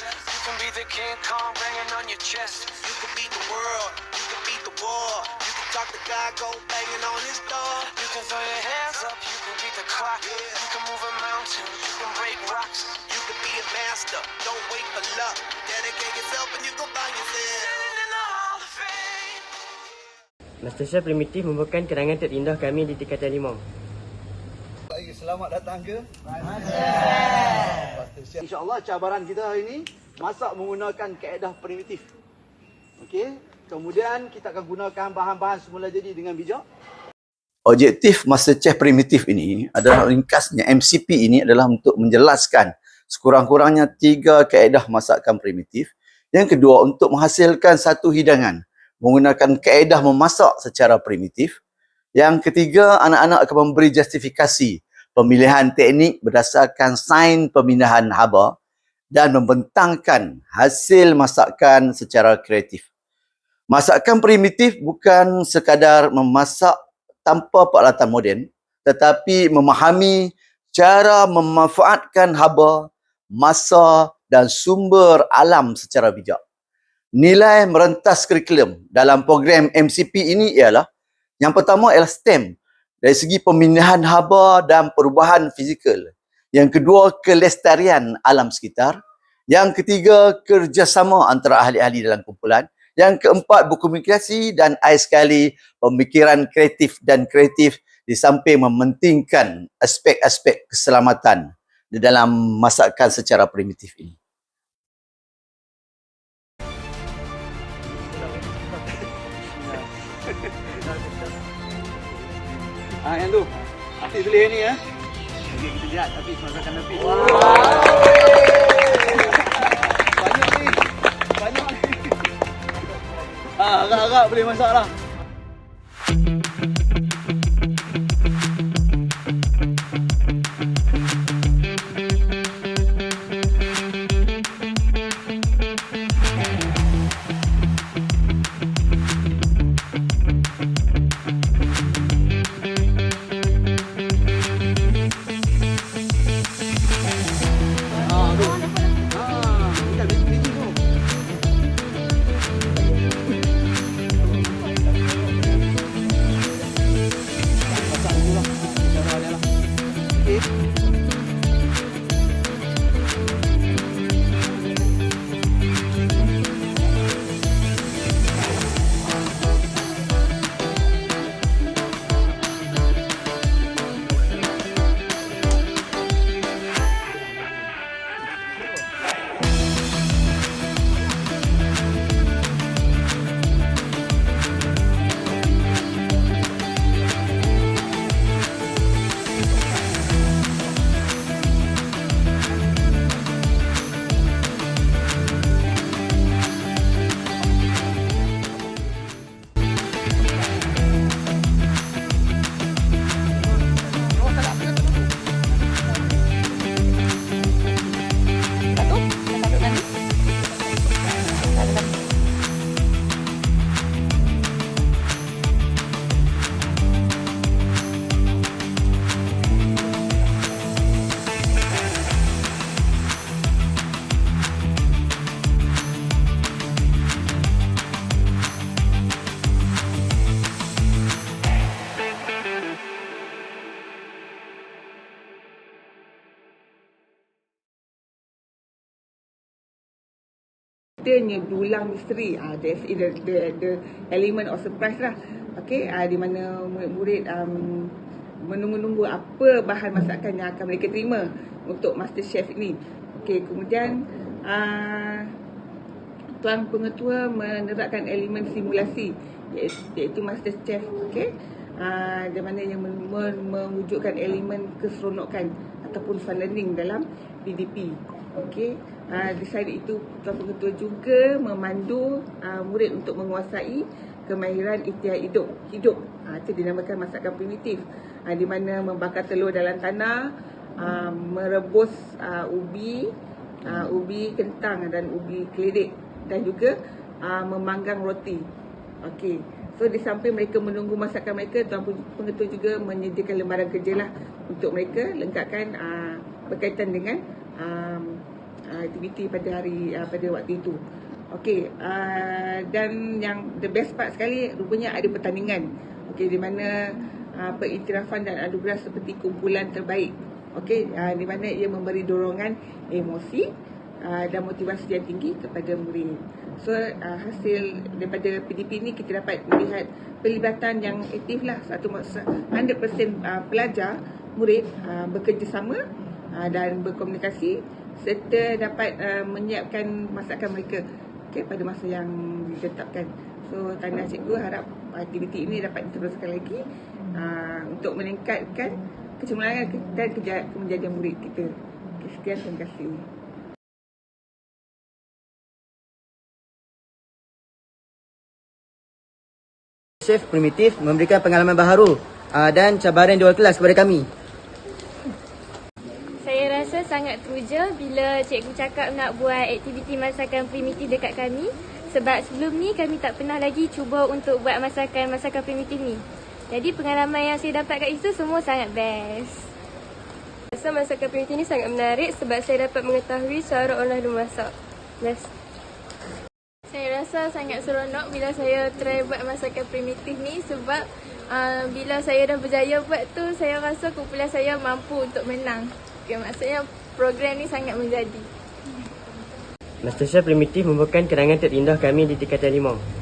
You can be the King Kong banging on your chest. You can beat the world, you can beat the war. You can talk to God, go banging on his door. You can throw your hands up, you can beat the clock. You can move a mountain, you can break rocks. You can be a master, don't wait for luck. Dedicate yourself and you go find yourself. Standing in the Hall of Fame. MasterChef Primitif merupakan kenangan terindah kami di Tingkatan 5. Selamat datang ke MasterChef. InsyaAllah cabaran kita hari ini masak menggunakan kaedah primitif. Okey, kemudian kita akan gunakan bahan-bahan semula jadi dengan bijak. Objektif MasterChef Primitif ini adalah ringkasnya MCP ini adalah untuk menjelaskan sekurang-kurangnya 3 kaedah masakan primitif. Yang kedua, untuk menghasilkan satu hidangan menggunakan kaedah memasak secara primitif. Yang ketiga, anak-anak akan memberi justifikasi pemilihan teknik berdasarkan sains pemindahan haba dan membentangkan hasil masakan secara kreatif. Masakan primitif bukan sekadar memasak tanpa peralatan moden, tetapi memahami cara memanfaatkan haba, masa dan sumber alam secara bijak. Nilai merentas kurikulum dalam program MCP ini ialah yang pertama ialah STEM dari segi pemindahan haba dan perubahan fizikal. Yang kedua, kelestarian alam sekitar. Yang ketiga, kerjasama antara ahli-ahli dalam kumpulan. Yang keempat, berkomunikasi dan akhir sekali pemikiran kreatif dan kreatif di samping mementingkan aspek-aspek keselamatan di dalam masakan secara primitif ini. Yang tu. Afiq boleh ni ya. Okay, kita lihat Afiq masakan Afiq. Wow. Banyak ni. Banyak ni. Agak-agak boleh masak lah. Dia berulang misteri, the element of surprise lah. Okay, di mana murid-murid menunggu-nunggu apa bahan masakan yang akan mereka terima untuk MasterChef ini. Okay, kemudian Tuan Pengetua menerapkan elemen simulasi iaitu MasterChef. Okay, di mana yang mewujudkan elemen keseronokan ataupun fun learning dalam PDP. Okay. Di side itu, Tuan Pengetua juga memandu murid untuk menguasai kemahiran ikhtiar hidup. Itu dinamakan masakan primitif. Di mana membakar telur dalam tanah, merebus ubi kentang dan ubi keledek, dan juga memanggang roti. Okey. So di samping mereka menunggu masakan mereka, Tuan Pengetua juga menyediakan lembaran kerja lah untuk mereka lengkapkan berkaitan dengan aktiviti pada pada waktu itu. Okey, dan yang the best part sekali rupanya ada pertandingan. Okey, di mana pengiktirafan dan anugerah seperti kumpulan terbaik. Okey, di mana ia memberi dorongan emosi dan motivasi yang tinggi kepada murid. So hasil daripada PDP ini kita dapat melihat pelibatan yang aktif lah, 100% pelajar murid bekerjasama dan berkomunikasi serta dapat menyiapkan masakan mereka pada masa yang ditetapkan. So tahniah cikgu, harap aktiviti ini dapat diteruskan lagi untuk meningkatkan kecemerlangan dan kemenjadian murid kita. Sekian, terima kasih. Chef Primitif memberikan pengalaman baharu dan cabaran di awal kelas kepada kami. Saya rasa sangat teruja bila cikgu cakap nak buat aktiviti masakan primitif dekat kami, sebab sebelum ni kami tak pernah lagi cuba untuk buat masakan primitif ni. Jadi pengalaman yang saya dapat kat itu semua sangat best. Rasa masakan primitif ni sangat menarik sebab saya dapat mengetahui cara orang dulu masak. Best. Saya rasa sangat seronok bila saya try buat masakan primitif ni sebab bila saya dah berjaya buat tu, saya rasa kumpulan saya mampu untuk menang. Maksudnya program ni sangat menjadi. MasterChef Primitif merupakan kenangan terindah kami di tingkatan 5.